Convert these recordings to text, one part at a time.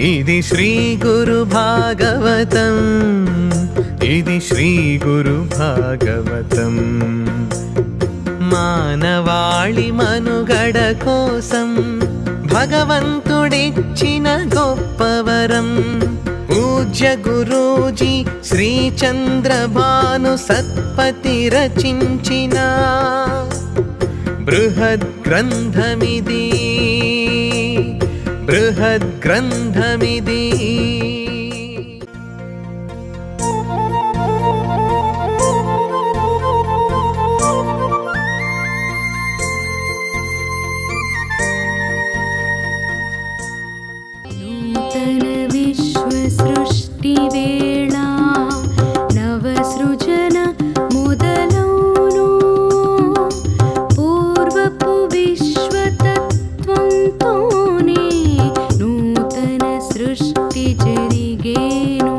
ఇది శ్రీ గురు భాగవతం, ఇది శ్రీ గురు భాగవతం. మానవాళి మనుగడ కోసం భగవంతుడిచ్చిన గొప్పవరం. పూజ్య గురూజీ శ్రీ చంద్రభాను సత్పతి రచించిన బృహద్ గ్రంథమిది, బృహద్ గ్రంథమిది. నూతన విశ్వ సృష్టి వేళ నవ సృజన మొదలౌను. పూర్వపు విశ్వతత్వంతోనే నూతన సృష్టి జరిగేను.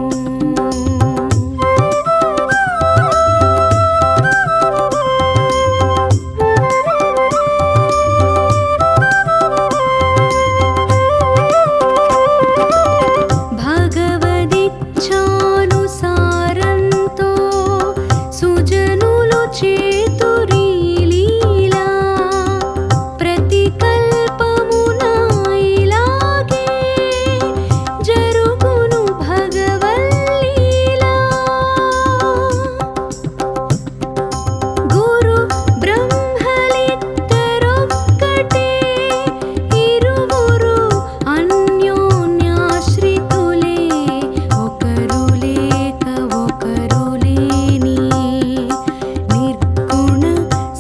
భగవదిచ్ఛానుసారంతో సుజనులు చేతురీ లీలా. ప్రతి కల్పమున ఇలాగే జరుగును భగవల్లీలా. గురు బ్రహ్మలిద్దరొక్కటే, ఇరువురు అన్యోన్యాశ్రితులే. ఒకరు లేక ఒకరు లేని నిర్గుణ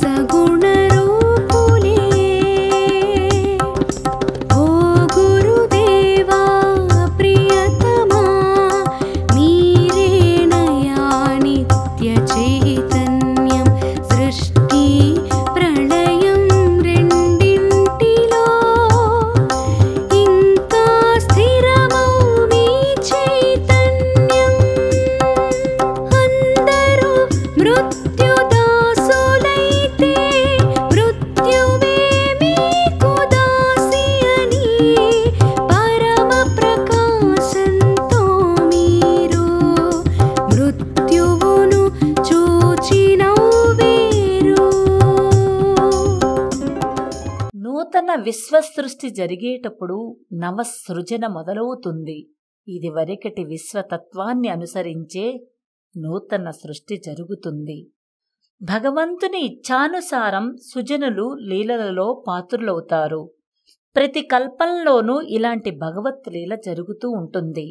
సగుణ రూపులే. ఓ గురుదేవా ప్రియతమా, మీరేనయా నిత్య చైతన్యం. సృష్టి ప్రళయం రెండింటిలో ఇంకా స్థిరమౌ మీ చైతన్యం. అందరూ మృత్యుదాసులైతే మృత్యువే మీకు దాసి అని పరమ ప్రకాశంతో మీరు మృత్యువును చూచినవేరు. నూతన విశ్వసృష్టి జరిగేటప్పుడు నవసృజన మొదలవుతుంది. ఇది వరకటి విశ్వతత్వాన్ని అనుసరించే నూతన సృష్టి జరుగుతుంది. భగవంతుని ఇచ్ఛానుసారం సుజనులు లీలలలో పాత్రులవుతారు. ప్రతి కల్పంలోనూ ఇలాంటి భగవత్ లీల జరుగుతూ ఉంటుంది.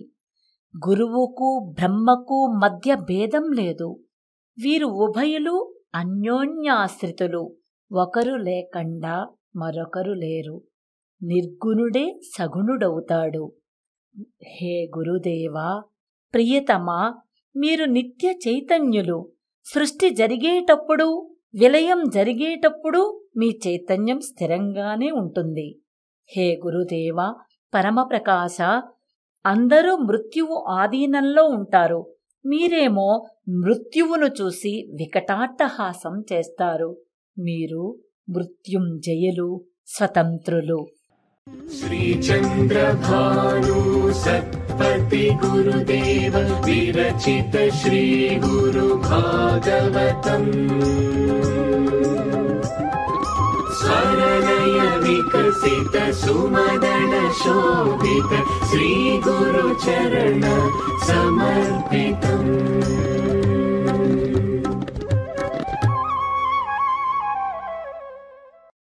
గురువుకు బ్రహ్మకు మధ్య భేదం లేదు. వీరు ఉభయులు అన్యోన్యాశ్రితులు. ఒకరు లేకుండా మరొకరు లేరు. నిర్గుణుడే సగుణుడవుతాడు. హే గురుదేవా ప్రియతమా, మీరు నిత్య చైతన్యులు. సృష్టి జరిగేటప్పుడు విలయం జరిగేటప్పుడు మీ చైతన్యం స్థిరంగానే ఉంటుంది. హే గురుదేవా పరమప్రకాశ, అందరూ మృత్యువు ఆధీనంలో ఉంటారు. మీరేమో మృత్యువును చూసి వికటాట్టహాసం చేస్తారు. మీరు మృత్యుంజయులు, స్వతంత్రులు. శ్రీ చంద్రభాను సత్పతి గురుదేవ విరచిత శ్రీ గురు భాగవతం. స్వరలయ వికసిత సుమదన శోభిత శ్రీ గురు చరణ సమర్పిత.